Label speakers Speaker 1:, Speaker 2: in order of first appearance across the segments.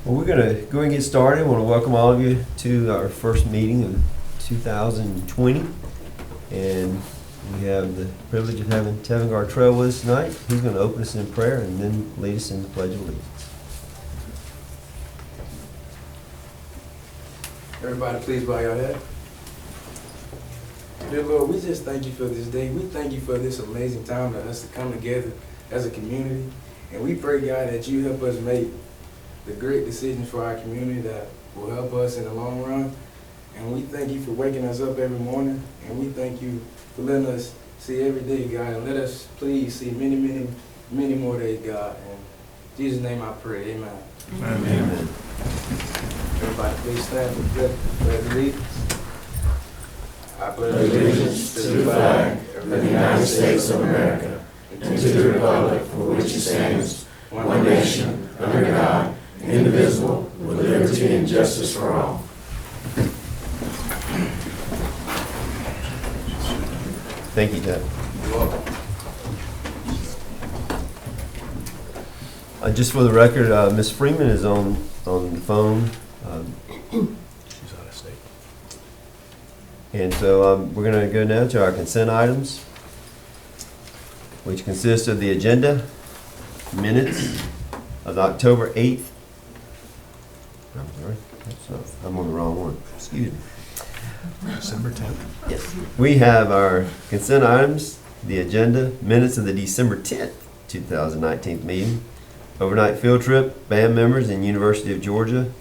Speaker 1: Well, we're going to go ahead and get started. I want to welcome all of you to our first meeting of 2020. And we have the privilege of having Tevin Gartrell with us tonight. He's going to open us in prayer and then lead us in the Pledge of Allegiance.
Speaker 2: Everybody, please bow your head. Dear Lord, we just thank you for this day. We thank you for this amazing time for us to come together as a community. And we pray, God, that you help us make the great decisions for our community that will help us in the long run. And we thank you for waking us up every morning. And we thank you for letting us see every day, God. And let us please see many, many, many more days, God. In Jesus' name I pray. Amen.
Speaker 1: Amen. Amen.
Speaker 2: Everybody, please stand for the Pledge of Allegiance. I pledge
Speaker 3: allegiance to the flag of the United States of America and to the republic for which it stands, one nation, under God, indivisible, with liberty and justice for all.
Speaker 1: Thank you, Ted.
Speaker 2: You're welcome.
Speaker 1: Just for the record, Ms. Freeman is on the phone.
Speaker 4: She's out of state.
Speaker 1: And so we're going to go now to our consent items, which consist of the agenda, minutes of October 8th. I'm sorry, I'm on the wrong one. Excuse me.
Speaker 4: December 10th.
Speaker 1: Yes. We have our consent items, the agenda, minutes of the December 10th, 2019 meeting, overnight field trip, band members in University of Georgia,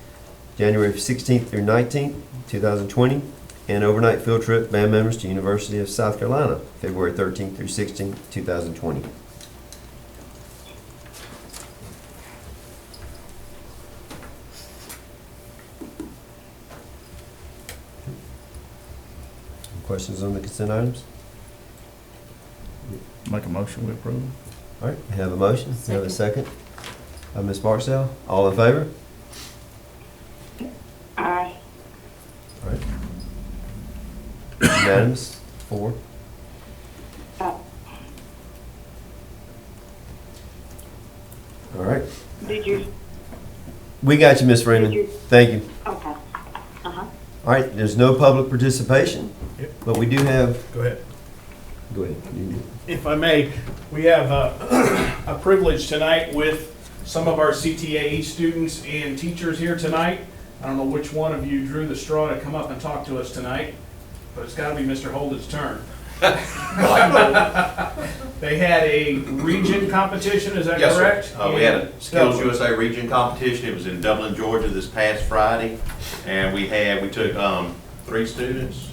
Speaker 1: January 16th through 19th, 2020, and overnight field trip, band members to University of South Carolina, February 13th through 16th, 2020. Questions on the consent items?
Speaker 4: Make a motion we approve.
Speaker 1: All right, we have a motion. We have a second. Ms. Barksdale, all in favor?
Speaker 5: Aye.
Speaker 1: All right. Unanimous, 4. All right.
Speaker 5: Did you?
Speaker 1: We got you, Ms. Freeman.
Speaker 5: Did you?
Speaker 1: Thank you.
Speaker 5: Okay. Uh-huh.
Speaker 1: All right, there's no public participation,
Speaker 4: Yep.
Speaker 1: but we do have,
Speaker 4: Go ahead.
Speaker 1: go ahead.
Speaker 6: If I may, we have a privilege tonight with some of our CTAE students and teachers here tonight. I don't know which one of you drew the straw to come up and talk to us tonight, but it's got to be Mr. Holden's turn. They had a region competition, is that
Speaker 7: Yes,
Speaker 6: correct?
Speaker 7: sir. We had a Skills
Speaker 6: So-
Speaker 7: USA region competition. It was in Dublin, Georgia this past Friday. And we took 3 students,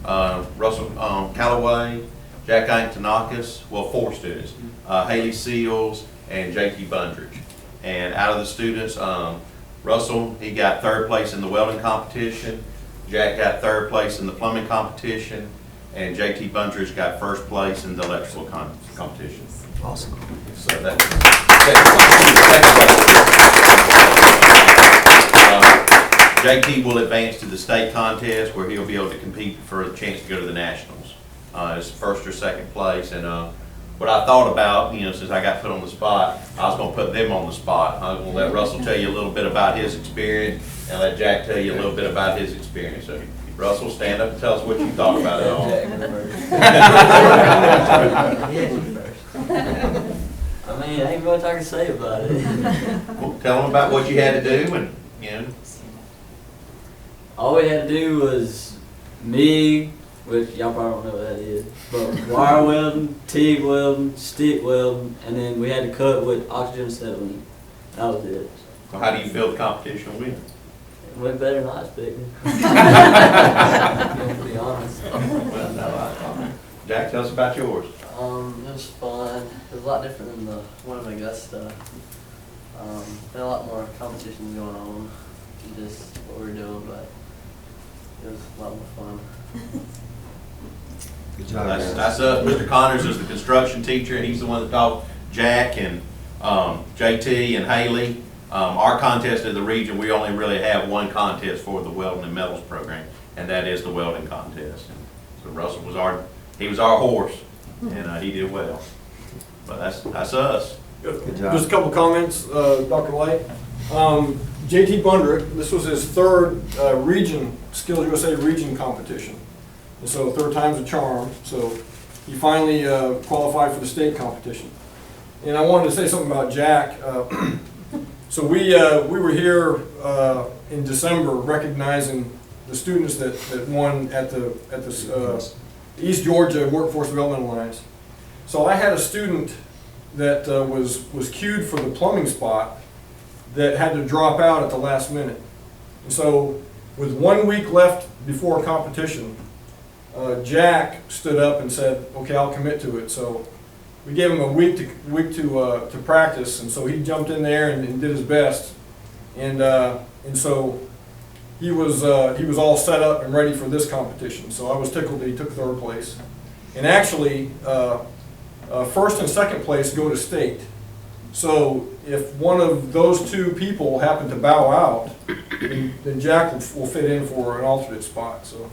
Speaker 7: Russell Callaway, Jack Antonakis, well, 4 students, Haley Seals, and JT Bundridge. And out of the students, Russell, he got 3rd place in the welding competition. Jack got 3rd place in the plumbing competition. And JT Bundridge got 1st place in the electrical competition.
Speaker 1: Awesome.
Speaker 7: So that's JT will advance to the state contest where he'll be able to compete for a chance to go to the nationals. It's 1st or 2nd place. And what I thought about, since I got put on the spot, I was going to put them on the spot. I was going to let Russell tell you a little bit about his experience and let Jack tell you a little bit about his experience. So, Russell, stand up and tell us what you thought about it all.
Speaker 3: I mean, ain't much I can say about it.
Speaker 7: Well, tell them about what you had to do and,
Speaker 3: All we had to do was MIG, which y'all probably don't know what that is, but wire welding, TIG welding, stick welding, and then we had to cut with oxygen acetylene. That was it.
Speaker 7: So how do you feel the competition will win?
Speaker 3: It went better than I expected. To be honest.
Speaker 7: Well, no, Jack, tell us about yours.
Speaker 3: It was fun. It was a lot different than the one in Augusta. Had a lot more competition going on than just what we were doing, but it was a lot more fun.
Speaker 1: Good job,
Speaker 7: That's
Speaker 1: guys.
Speaker 7: us. Mr. Connors is the construction teacher, and he's the one that taught Jack and JT and Haley. Our contest in the region, we only really have one contest for the welding and metals program, and that is the welding contest. And so Russell was our horse, and he did well. But that's us.
Speaker 1: Good job.
Speaker 8: Just a couple comments, Dr. White. JT Bundrick, this was his third region, Skills USA region competition. And so third time's a charm, so he finally qualified for the state competition. And I wanted to say something about Jack. So we were here in December recognizing the students that won at the East Georgia Workforce Development Alliance. So I had a student that was queued for the plumbing spot that had to drop out at the last minute. And so with 1 week left before competition, Jack stood up and said, okay, I'll commit to it. So we gave him a week to practice, and so he jumped in there and did his best. And so he was all set up and ready for this competition. So I was tickled that he took third place. And actually, first and second place go to state. So if one of those two people happen to bow out, then Jack will fit in for an alternate spot. So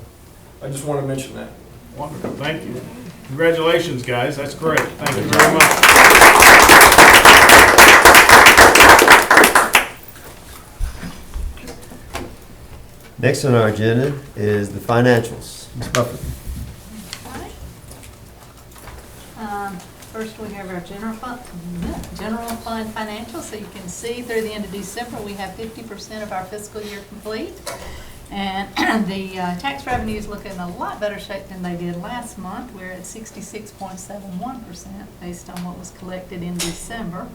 Speaker 8: I just want to mention that.
Speaker 6: Wonderful, thank you. Congratulations, guys, that's great. Thank you very much.
Speaker 1: Next on our agenda is the financials. Ms. Buffett.
Speaker 9: First, we have our general fund financials. So you can see through the end of December, we have 50% of our fiscal year complete. And the tax revenue is looking in a lot better shape than they did last month. We're at 66.71% based on what was collected in December.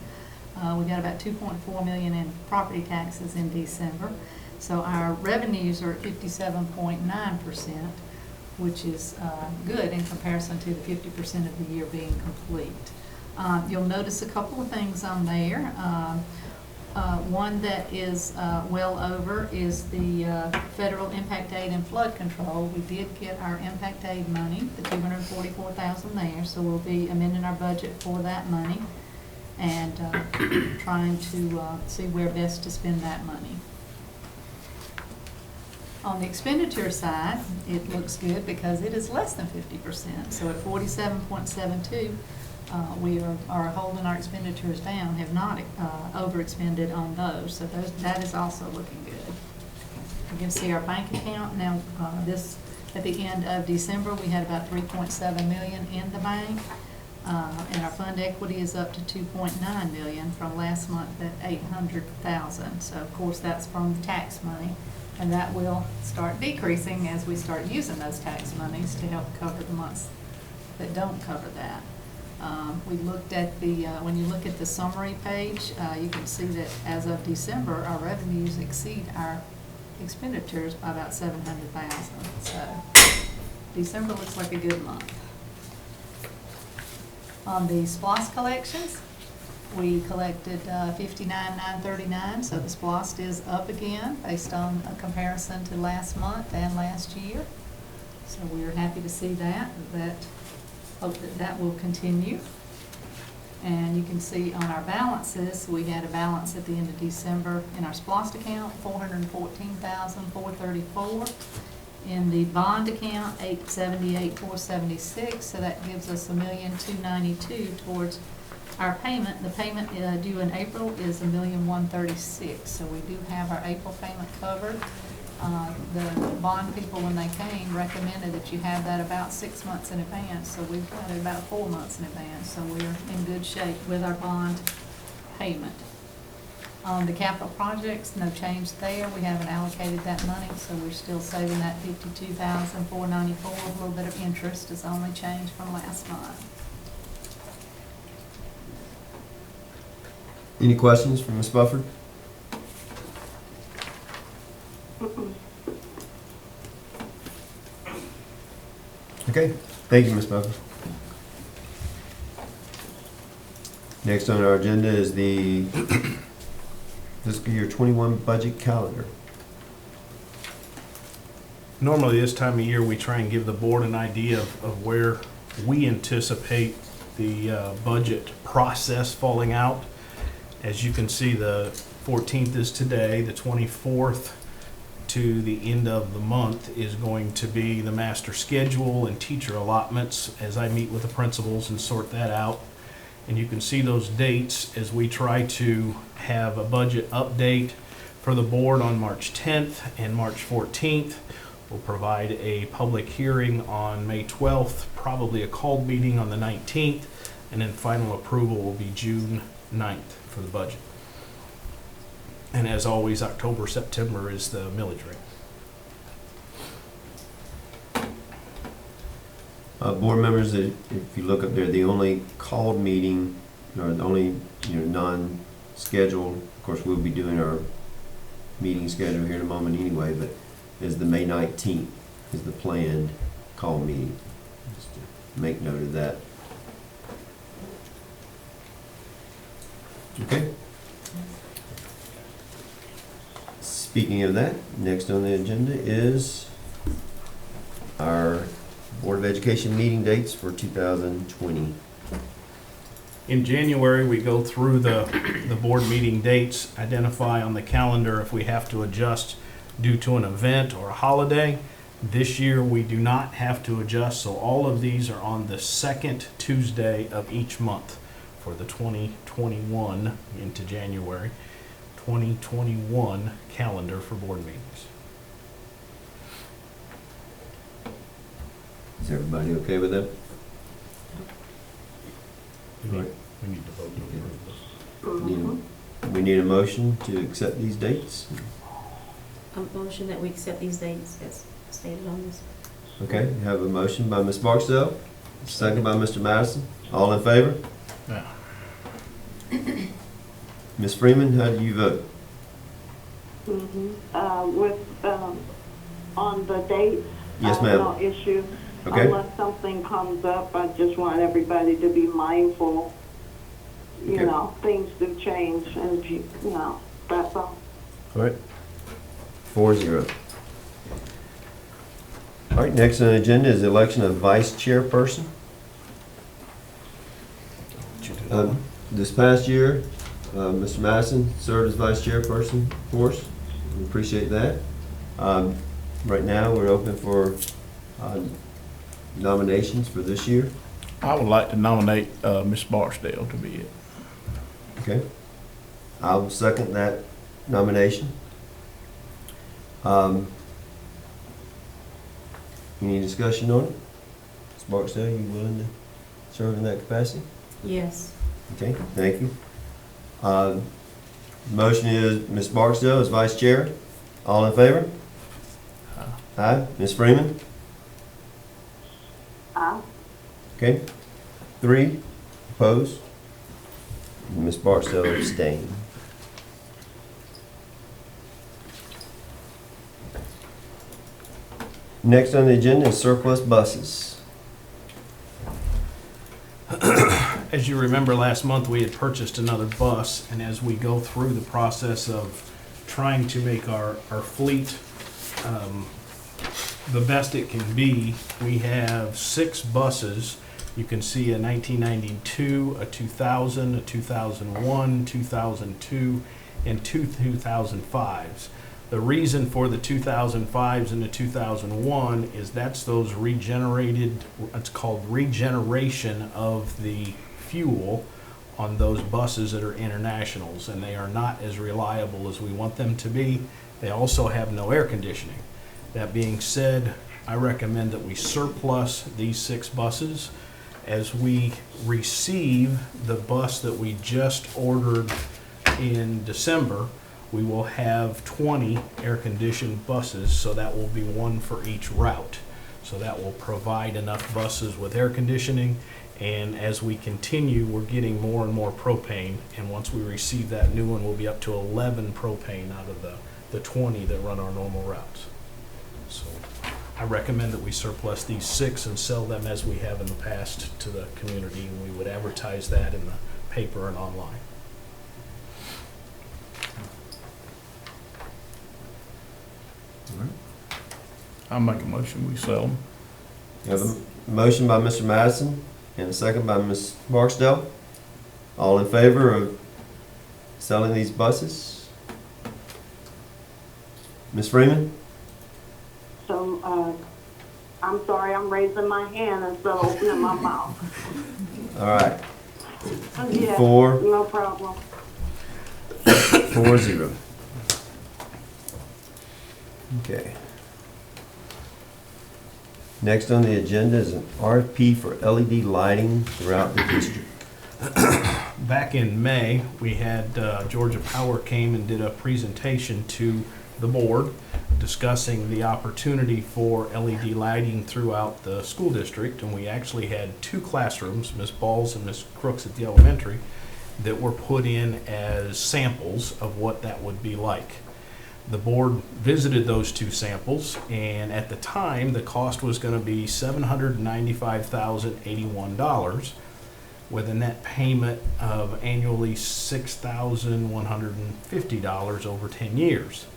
Speaker 9: We got about $2.4 million in property taxes in December. So our revenues are at 57.9%, which is good in comparison to the 50% of the year being complete. You'll notice a couple of things on there. One that is well over is the federal impact aid and flood control. We did get our impact aid money, the $244,000 there, so we'll be amending our budget for that money and trying to see where best to spend that money. On the expenditure side, it looks good because it is less than 50%. So at 47.72, we are holding our expenditures down, have not overexpended on those. So that is also looking good. You can see our bank account now. At the end of December, we had about $3.7 million in the bank, and our fund equity is up to $2.9 million from last month at $800,000. So of course that's from the tax money. And that will start decreasing as we start using those tax monies to help cover the months that don't cover that. We looked at when you look at the summary page, you can see that as of December, our revenues exceed our expenditures by about $700,000. So December looks like a good month. On the SPLOST collections, we collected $59,939, so the SPLOST is up again based on a comparison to last month and last year. So we are happy to see that. Hope that will continue. And you can see on our balances, we had a balance at the end of December in our SPLOST account, $414,434. In the bond account, $878,476. So that gives us $1,292,000 towards our payment. The payment due in April is $1,136,000. So we do have our April payment covered. The bond people, when they came, recommended that you have that about 6 months in advance. So we've got it about 4 months in advance. So we're in good shape with our bond payment. On the capital projects, no change there. We haven't allocated that money, so we're still saving that $52,494. A little bit of interest is only changed from last month.
Speaker 1: Any questions from Ms. Bufford? Okay, thank you, Ms. Bufford. Next on our agenda is the fiscal year 21 budget calendar.
Speaker 6: Normally this time of year, we try and give the board an idea of where we anticipate the budget process falling out. As you can see, the 14th is today, the 24th to the end of the month is going to be the master schedule and teacher allotments as I meet with the principals and sort that out. And you can see those dates as we try to have a budget update for the board on March 10th and March 14th. We'll provide a public hearing on May 12th, probably a called meeting on the 19th, and then final approval will be June 9th for the budget. And as always, October, September is the millage rate.
Speaker 1: Board members, if you look up there, the only called meeting, or the only, non-scheduled, of course, we'll be doing our meeting schedule here in a moment anyway, but is the May 19th is the planned call meeting. Just to make note of that. Okay. Speaking of that, next on the agenda is our Board of Education meeting dates for 2020.
Speaker 6: In January, we go through the board meeting dates, identify on the calendar if we have to adjust due to an event or a holiday. This year, we do not have to adjust, so all of these are on the second Tuesday of each month for the 2021 into January 2021 calendar for board meetings.
Speaker 1: Is everybody okay with that?
Speaker 6: We need to vote to approve this.
Speaker 1: We need a motion to accept these dates.
Speaker 10: A motion that we accept these dates as stated on this.
Speaker 1: Okay, we have a motion by Ms. Barksdale, second by Mr. Madison. All in favor?
Speaker 6: Yeah.
Speaker 1: Ms. Freeman, how do you vote?
Speaker 5: On the dates.
Speaker 1: Yes,
Speaker 5: I have
Speaker 1: ma'am.
Speaker 5: no issue.
Speaker 1: Okay.
Speaker 5: Unless something comes up, I just want everybody to be mindful.
Speaker 1: Okay.
Speaker 5: Things do change and, that's all.
Speaker 1: All right. 4-0. All right, next on the agenda is the election of vice chairperson. This past year, Mr. Madison served as vice chairperson for us. We appreciate that. Right now, we're open for nominations for this year.
Speaker 4: I would like to nominate Ms. Barksdale to be it.
Speaker 1: Okay. I will second that nomination. Any discussion on it? Ms. Barksdale, you willing to serve in that capacity?
Speaker 10: Yes.
Speaker 1: Okay, thank you. Motion is Ms. Barksdale as vice chair. All in favor? Aye. Ms. Freeman?
Speaker 5: Aye.
Speaker 1: Okay. 3 opposed. Ms. Barksdale abstained. Next on the agenda is surplus buses.
Speaker 6: As you remember, last month, we had purchased another bus, and as we go through the process of trying to make our fleet the best it can be, we have 6 buses. You can see a 1992, a 2000, a 2001, 2002, and 2 2005s. The reason for the 2005s and the 2001 is that's those regenerated, it's called regeneration of the fuel on those buses that are internationals, and they are not as reliable as we want them to be. They also have no air conditioning. That being said, I recommend that we surplus these 6 buses. As we receive the bus that we just ordered in December, we will have 20 air-conditioned buses, so that will be 1 for each route. So that will provide enough buses with air conditioning, and as we continue, we're getting more and more propane, and once we receive that new one, we'll be up to 11 propane out of the 20 that run our normal routes. So I recommend that we surplus these 6 and sell them as we have in the past to the community, and we would advertise that in the paper and online.
Speaker 4: I make a motion, we sell them.
Speaker 1: We have a motion by Mr. Madison and a second by Ms. Barksdale. All in favor of selling these buses? Ms. Freeman?
Speaker 5: So, I'm sorry, I'm raising my hand instead of opening my mouth.
Speaker 1: All right.
Speaker 5: Yeah,
Speaker 1: 4,
Speaker 5: no problem.
Speaker 1: 4-0. Okay. Next on the agenda is an RFP for LED lighting throughout the district.
Speaker 6: Back in May, we had Georgia Power came and did a presentation to the board discussing the opportunity for LED lighting throughout the school district. And we actually had 2 classrooms, Ms. Balls and Ms. Crooks at the elementary, that were put in as samples of what that would be like. The board visited those 2 samples, and at the time, the cost was going to be $795,081, with a net payment of annually $6,150 over 10 years.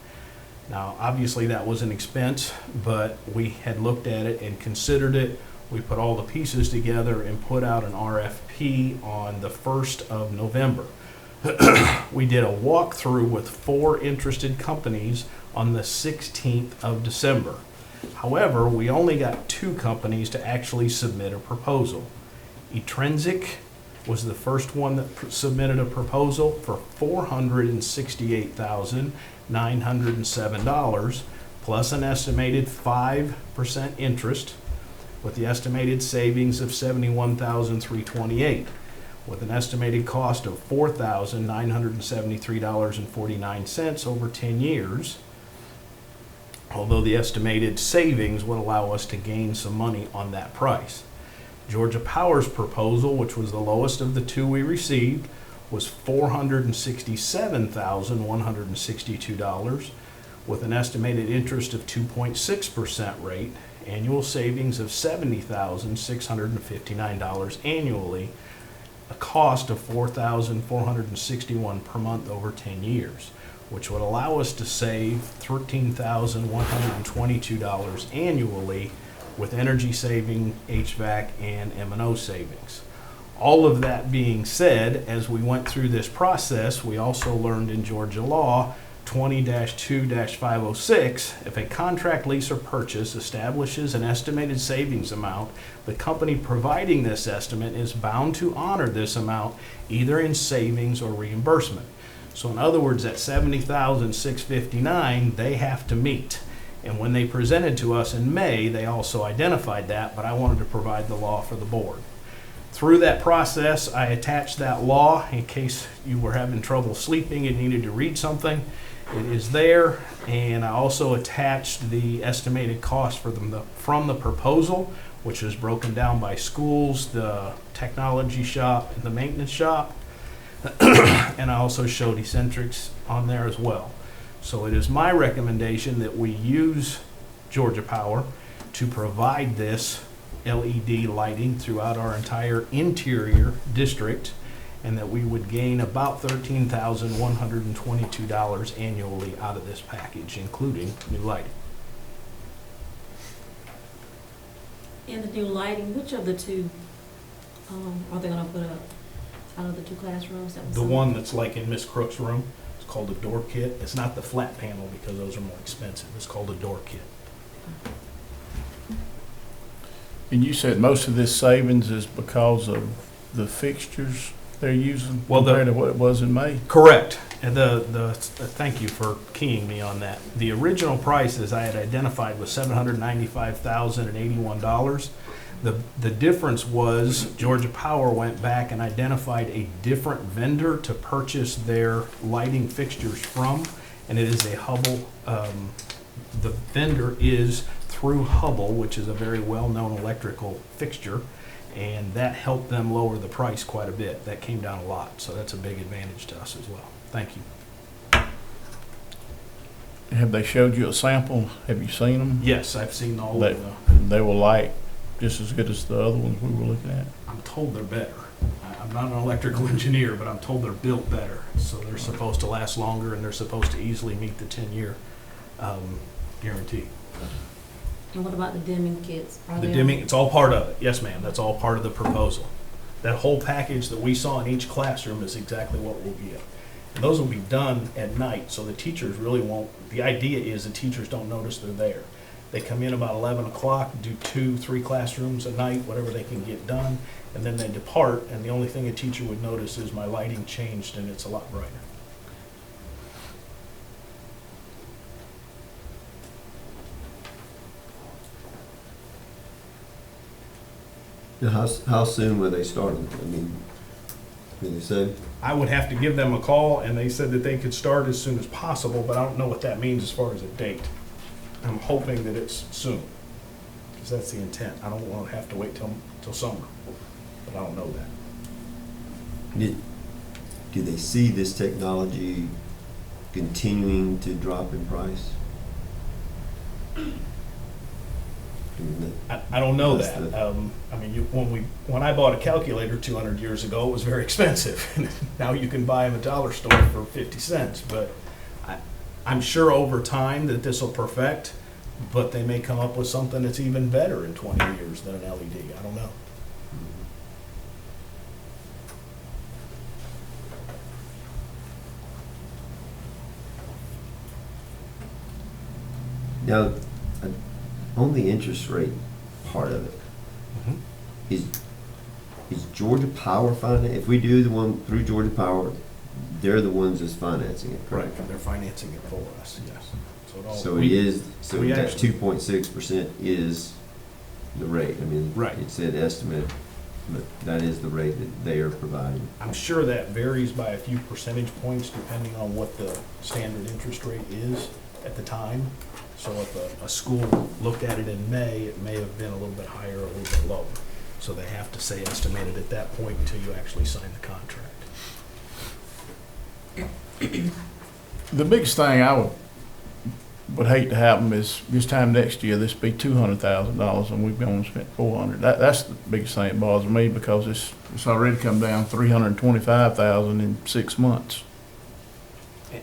Speaker 6: Now, obviously, that was an expense, but we had looked at it and considered it. We put all the pieces together and put out an RFP on the 1st of November. We did a walkthrough with 4 interested companies on the 16th of December. However, we only got 2 companies to actually submit a proposal. Etrensic was the first one that submitted a proposal for $468,907 plus an estimated 5% interest, with the estimated savings of $71,328. with an estimated cost of $4,973.49 over 10 years, although the estimated savings would allow us to gain some money on that price. Georgia Power's proposal, which was the lowest of the 2 we received, was $467,162 with an estimated interest of 2.6% rate, annual savings of $70,659 annually, a cost of $4,461 per month over 10 years, which would allow us to save $13,122 annually with energy saving, HVAC, and M&O savings. All of that being said, as we went through this process, we also learned in Georgia law 20-2-506, if a contract, lease, or purchase establishes an estimated savings amount, the company providing this estimate is bound to honor this amount either in savings or reimbursement. So in other words, that $70,659 they have to meet. And when they presented to us in May, they also identified that, but I wanted to provide the law for the board. Through that process, I attached that law in case you were having trouble sleeping and needed to read something. It is there, and I also attached the estimated cost for from the proposal, which is broken down by schools, the technology shop, and the maintenance shop. And I also showed Eccentrics on there as well. So it is my recommendation that we use Georgia Power to provide this LED lighting throughout our entire interior district, and that we would gain about $13,122 annually out of this package, including new lighting.
Speaker 10: And the new lighting, which of the 2 are they gonna put up out of the 2 classrooms? That was
Speaker 6: The one that's like in Miss Crook's room, it's called a door kit. It's not the flat panel because those are more expensive. It's called a door kit.
Speaker 4: And you said most of this savings is because of the fixtures they're using
Speaker 6: Well,
Speaker 4: compared to what it was in May?
Speaker 6: Correct. And thank you for keying me on that. The original price, as I had identified, was $795,081. The difference was Georgia Power went back and identified a different vendor to purchase their lighting fixtures from, and it is a Hubble. The vendor is through Hubble, which is a very well-known electrical fixture, and that helped them lower the price quite a bit. That came down a lot, so that's a big advantage to us as well. Thank you.
Speaker 4: Have they showed you a sample? Have you seen them?
Speaker 6: Yes, I've seen all
Speaker 4: They,
Speaker 6: of them.
Speaker 4: they will light just as good as the other ones we were looking at?
Speaker 6: I'm told they're better. I'm not an electrical engineer, but I'm told they're built better. So they're supposed to last longer, and they're supposed to easily meet the 10-year guarantee.
Speaker 10: And what about the dimming kits? Are
Speaker 6: The
Speaker 10: they
Speaker 6: dimming, it's all part of it. Yes, ma'am, that's all part of the proposal. That whole package that we saw in each classroom is exactly what we'll get. And those will be done at night, so the teachers really won't, the idea is the teachers don't notice they're there. They come in about 11 o'clock, do 2-3 classrooms a night, whatever they can get done, and then they depart, and the only thing a teacher would notice is my lighting changed and it's a lot brighter.
Speaker 1: Now, how soon will they start? I mean, did they say?
Speaker 6: I would have to give them a call, and they said that they could start as soon as possible, but I don't know what that means as far as a date. I'm hoping that it's soon, because that's the intent. I don't want to have to wait till summer, but I don't know that.
Speaker 1: Do they see this technology continuing to drop in price?
Speaker 6: I don't know
Speaker 1: That's
Speaker 6: that.
Speaker 1: the-
Speaker 6: I mean, when I bought a calculator 200 years ago, it was very expensive. Now you can buy them at a dollar store for 50 cents, but I'm sure over time that this will perfect, but they may come up with something that's even better in 20 years than an LED. I don't know.
Speaker 1: Now, uh, on the interest rate part of it,
Speaker 6: Mhm.
Speaker 1: is Georgia Power finance? If we do the one through Georgia Power, they're the ones that's financing it, correct?
Speaker 6: They're financing it for us, yes.
Speaker 1: So it is, so
Speaker 6: we
Speaker 1: that
Speaker 6: actually-
Speaker 1: 2.6% is the rate. I mean,
Speaker 6: Right.
Speaker 1: it said estimate, but that is the rate that they are providing.
Speaker 6: I'm sure that varies by a few percentage points depending on what the standard interest rate is at the time. So if a school looked at it in May, it may have been a little bit higher or a little bit lower. So they have to say estimated at that point until you actually sign the contract.
Speaker 4: The biggest thing I would hate to happen is this time next year, this be $200,000 and we've only spent 400. That's the biggest thing that bothers me because it's already come down 325,000 in 6 months.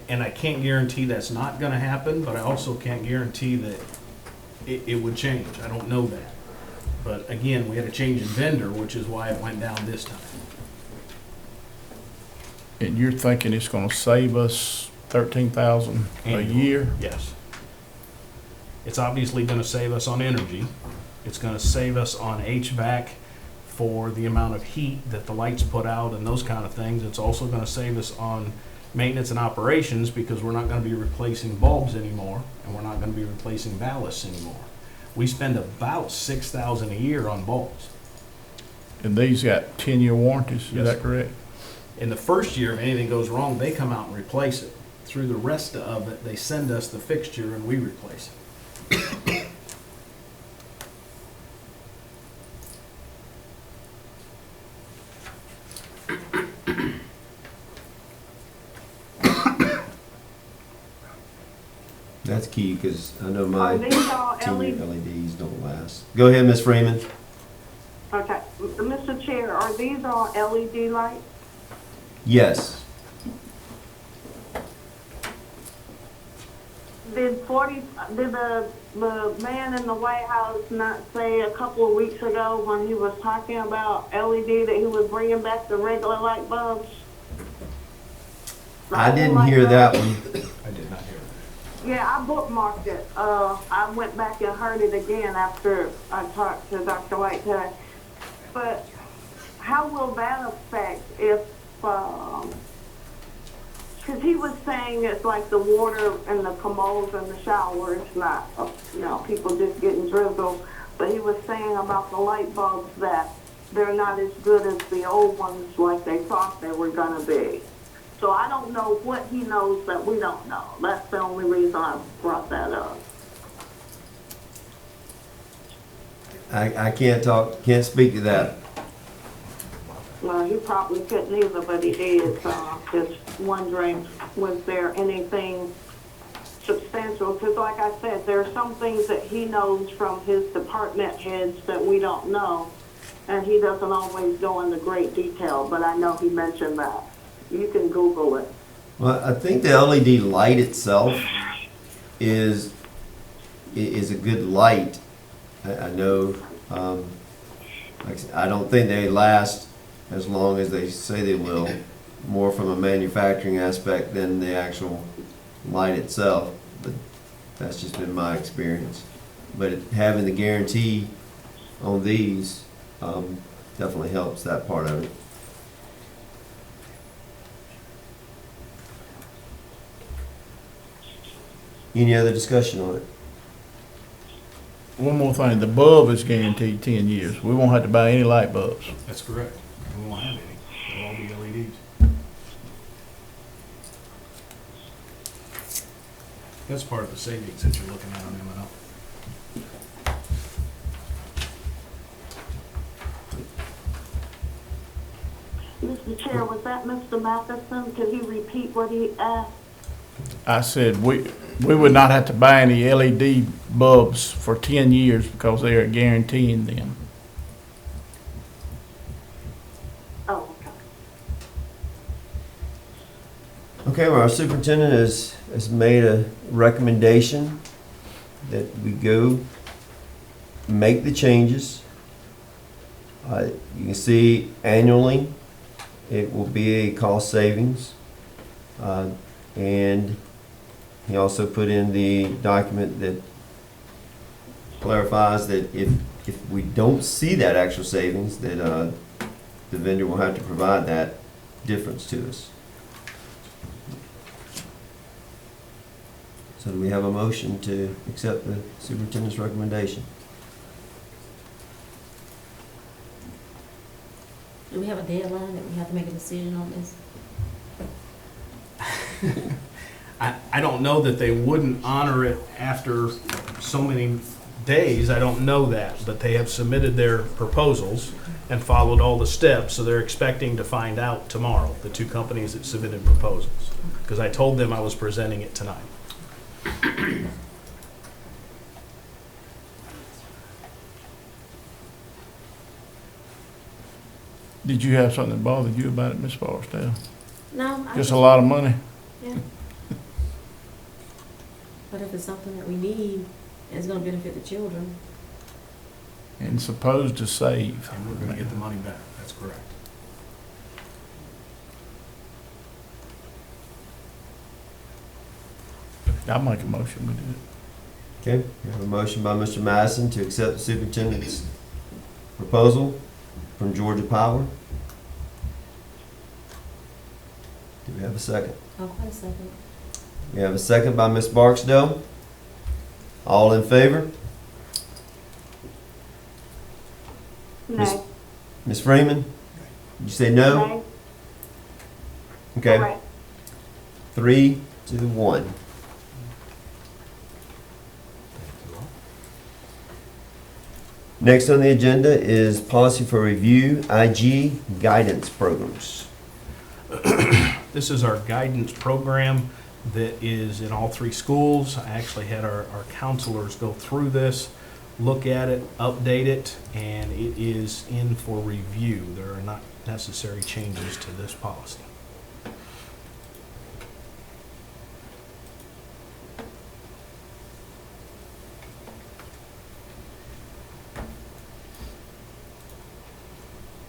Speaker 6: And I can't guarantee that's not gonna happen, but I also can't guarantee that it would change. I don't know that. But again, we had a change in vendor, which is why it went down this time.
Speaker 4: And you're thinking it's gonna save us 13,000 a
Speaker 6: Annually.
Speaker 4: year?
Speaker 6: Yes. It's obviously gonna save us on energy. It's gonna save us on HVAC for the amount of heat that the lights put out and those kind of things. It's also gonna save us on maintenance and operations because we're not gonna be replacing bulbs anymore, and we're not gonna be replacing ballasts anymore. We spend about $6,000 a year on bulbs.
Speaker 4: And these got 10-year warranties, is
Speaker 6: Yes.
Speaker 4: that correct?
Speaker 6: In the first year, if anything goes wrong, they come out and replace it. Through the rest of it, they send us the fixture and we replace it.
Speaker 1: That's key, because I know
Speaker 5: Are
Speaker 1: my
Speaker 5: these all
Speaker 1: 10-year
Speaker 5: LED?
Speaker 1: LEDs don't last. Go ahead, Ms. Freeman.
Speaker 5: Okay, Mr. Chair, are these all LED lights?
Speaker 1: Yes.
Speaker 5: Did the man in the White House not say a couple of weeks ago when he was talking about LED that he was bringing back the regular light bulbs? The
Speaker 1: I
Speaker 5: whole
Speaker 1: didn't
Speaker 5: light
Speaker 1: hear that
Speaker 5: bulb?
Speaker 1: one.
Speaker 6: I did not hear that.
Speaker 5: Yeah, I bookmarked it. I went back and heard it again after I talked to Dr. White today. But how will that affect if, because he was saying it's like the water in the commodes and the shower, it's not, people just getting drizzled. But he was saying about the light bulbs that they're not as good as the old ones like they thought they were gonna be. So I don't know what he knows that we don't know. That's the only reason I brought that up.
Speaker 1: I can't speak to that.
Speaker 5: Well, he probably couldn't either, but he did. Just wondering, was there anything substantial? Because like I said, there are some things that he knows from his department heads that we don't know. And he doesn't always go into great detail, but I know he mentioned that. You can Google it.
Speaker 1: Well, I think the LED light itself is a good light. I know, like I said, I don't think they last as long as they say they will, more from a manufacturing aspect than the actual light itself. But that's just been my experience. But having the guarantee on these definitely helps that part of it. Any other discussion on it?
Speaker 4: one more thing, the bulb is guaranteed 10 years. We won't have to buy any light bulbs.
Speaker 6: That's correct. We won't have any. They'll all be LEDs. That's part of the savings that you're looking at on M&O.
Speaker 5: Mr. Chair, was that Mr. Matheson? Could he repeat what he asked?
Speaker 4: I said, we would not have to buy any LED bulbs for 10 years because they are guaranteeing them.
Speaker 5: Oh, okay.
Speaker 1: Okay, well, our superintendent has made a recommendation that we go make the changes. You can see annually, it will be a cost savings. And he also put in the document that clarifies that if we don't see that actual savings, that the vendor will have to provide that difference to us. So do we have a motion to accept the superintendent's recommendation?
Speaker 10: Do we have a deadline that we have to make a decision on this?
Speaker 6: I don't know that they wouldn't honor it after so many days. I don't know that, but they have submitted their proposals and followed all the steps, so they're expecting to find out tomorrow, the two companies that submitted proposals, because I told them I was presenting it tonight.
Speaker 4: Did you have something that bothered you about it, Ms. Barksdale?
Speaker 10: No.
Speaker 4: Just a lot of money?
Speaker 10: Yeah. But if it's something that we need, and it's gonna benefit the children.
Speaker 4: And supposed to save.
Speaker 6: And we're gonna get the money back, that's correct.
Speaker 4: I'll make a motion, we do it.
Speaker 1: Okay, we have a motion by Mr. Madison to accept the superintendent's proposal from Georgia Power. Do we have a second?
Speaker 10: Oh, quite a second.
Speaker 1: We have a second by Ms. Barksdale. All in favor? Miss-
Speaker 5: No.
Speaker 1: Ms. Freeman? Did you say no?
Speaker 5: No.
Speaker 1: Okay,
Speaker 5: Correct.
Speaker 1: 3-1. Next on the agenda is policy for review, IG guidance programs.
Speaker 6: This is our guidance program that is in all three schools. I actually had our counselors go through this, look at it, update it, and it is in for review. There are not necessary changes to this policy.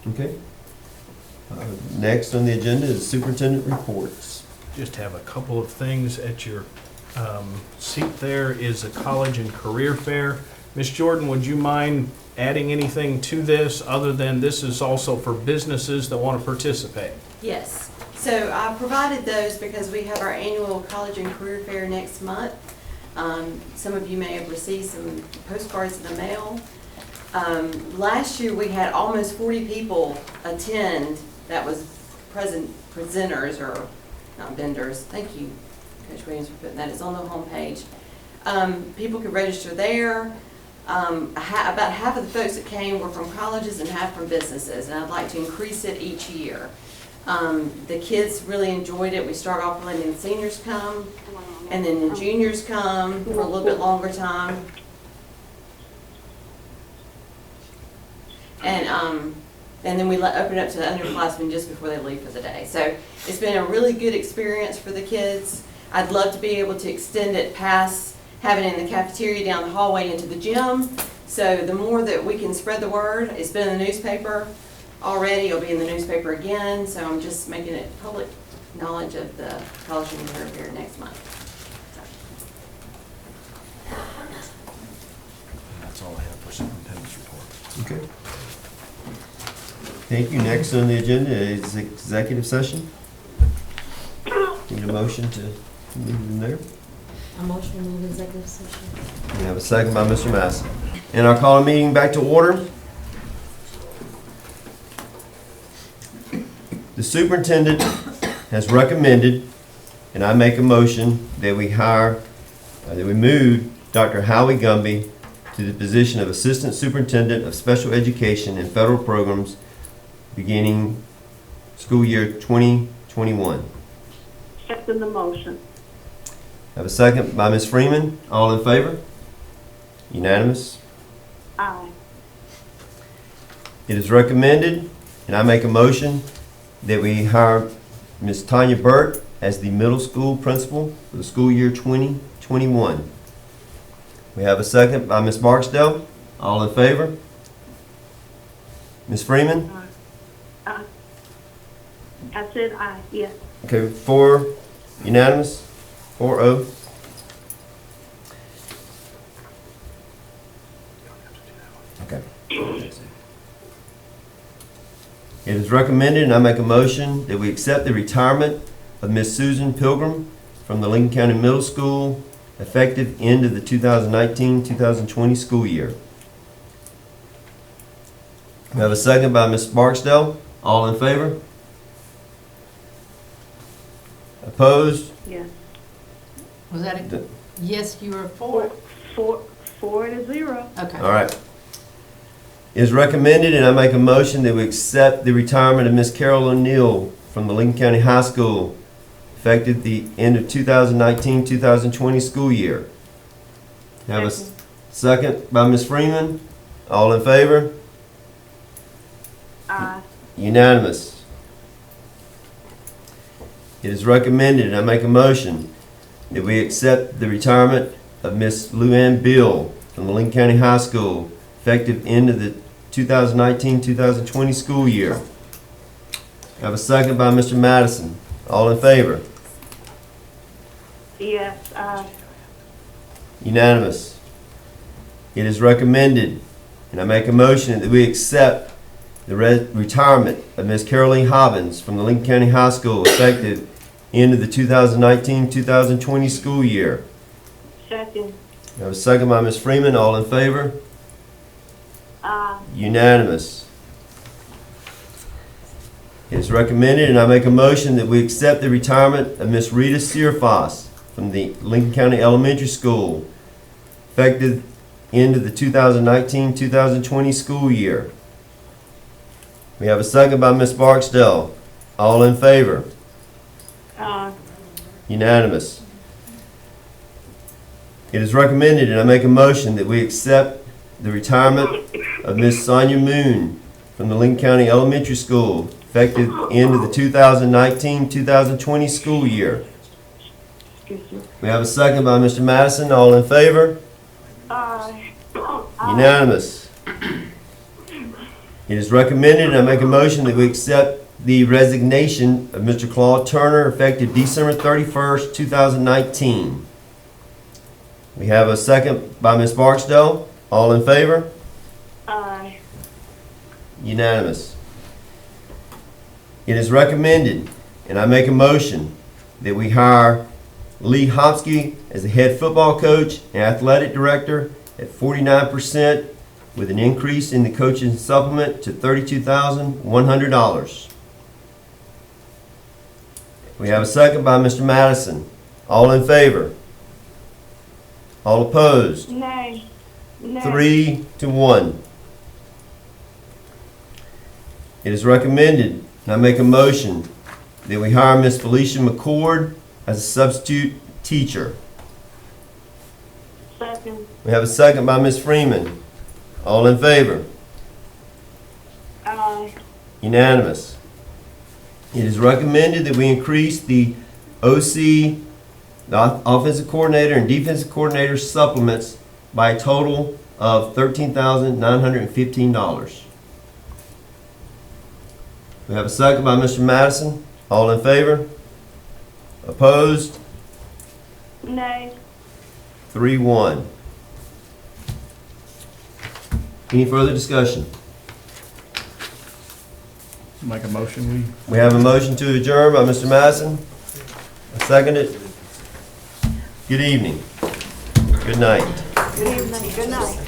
Speaker 1: Okay. Next on the agenda is superintendent reports.
Speaker 6: Just have a couple of things at your seat. There is a college and career fair. Ms. Jordan, would you mind adding anything to this other than this is also for businesses that want to participate?
Speaker 11: Yes. So I provided those because we have our annual college and career fair next month. Some of you may have received some postcards in the mail. Last year, we had almost 40 people attend. That was presenters or not vendors. Thank you, Coach Williams, for putting that. It's on the homepage. People could register there. About half of the folks that came were from colleges and half from businesses, and I'd like to increase it each year. The kids really enjoyed it. We start off letting the seniors come, and then the juniors come for a little bit longer time. And then we open it up to the underclassmen just before they leave for the day. So it's been a really good experience for the kids. I'd love to be able to extend it past having it in the cafeteria down the hallway into the gym. So the more that we can spread the word, it's been in the newspaper already, it'll be in the newspaper again. So I'm just making it public knowledge of the college and career fair next month.
Speaker 6: And that's all I have for superintendent's report.
Speaker 1: Okay. Thank you. Next on the agenda is executive session. Need a motion to move in there?
Speaker 10: A motion to move executive session.
Speaker 1: We have a second by Mr. Madison. And I'll call a meeting back to order. The superintendent has recommended, and I make a motion that we move Dr. Howie Gumby to the position of Assistant Superintendent of Special Education and Federal Programs beginning school year 2021.
Speaker 5: Second the motion.
Speaker 1: Have a second by Ms. Freeman. All in favor? Unanimous.
Speaker 5: Aye.
Speaker 1: It is recommended, and I make a motion, that we hire Ms. Tanya Burt as the middle school principal for the school year 2021. We have a second by Ms. Barksdale. All in favor? Ms. Freeman?
Speaker 5: I said aye, yes.
Speaker 1: Okay, 4 unanimous, 4-0. Okay. It is recommended, and I make a motion, that we accept the retirement of Miss Susan Pilgrim from the Lincoln County Middle School effective end of the 2019-2020 school year. We have a second by Ms. Barksdale. All in favor? Opposed?
Speaker 5: Yes.
Speaker 9: Was that a, yes, you were for?
Speaker 5: 4-0.
Speaker 9: Okay.
Speaker 1: All right. It is recommended, and I make a motion that we accept the retirement of Miss Carol O'Neill from the Lincoln County High School effective the end of 2019-2020 school year. Have a second by Ms. Freeman. All in favor?
Speaker 5: Aye.
Speaker 1: Unanimous. It is recommended, and I make a motion that we accept the retirement of Miss Luann Bill from the Lincoln County High School effective end of the 2019-2020 school year. I have a second by Mr. Madison. All in favor?
Speaker 5: Yes, aye.
Speaker 1: Unanimous. It is recommended, and I make a motion that we accept the retirement of Ms. Caroline Hobbins from the Lincoln County High School effective end of the 2019-2020 school year.
Speaker 5: Second.
Speaker 1: I have a second by Ms. Freeman. All in favor?
Speaker 5: Aye.
Speaker 1: Unanimous. It is recommended, and I make a motion that we accept the retirement of Miss Rita Searfoss from the Lincoln County Elementary School effective end of the 2019-2020 school year. We have a second by Ms. Barksdale. All in favor?
Speaker 5: Aye.
Speaker 1: Unanimous. It is recommended, and I make a motion that we accept the retirement of Miss Sonia Moon from the Lincoln County Elementary School effective end of the 2019-2020 school year.
Speaker 5: Excuse me.
Speaker 1: We have a second by Mr. Madison. All in favor?
Speaker 5: Aye.
Speaker 1: Unanimous. It is recommended, and I make a motion that we accept the resignation of Mr. Claude Turner effective December 31st, 2019. We have a second by Ms. Barksdale. All in favor?
Speaker 5: Aye.
Speaker 1: Unanimous. It is recommended, and I make a motion that we hire Lee Hopsky as the head football coach and athletic director at 49% with an increase in the coaching supplement to $32,100. We have a second by Mr. Madison. All in favor? All opposed?
Speaker 5: Nay. Nay.
Speaker 1: 3-1. It is recommended, and I make a motion that we hire Miss Felicia McCord as a substitute teacher.
Speaker 5: Second.
Speaker 1: We have a second by Ms. Freeman. All in favor?
Speaker 5: Aye.
Speaker 1: Unanimous. It is recommended that we increase the OC, the offensive coordinator and defensive coordinator supplements by a total of $13,915. We have a second by Mr. Madison. All in favor? Opposed?
Speaker 5: Nay.
Speaker 1: 3-1. Any further discussion?
Speaker 4: Make a motion,
Speaker 1: We have a motion to adjourn by Mr. Madison. I second it. Good evening. Good night.
Speaker 5: Good evening. Good night.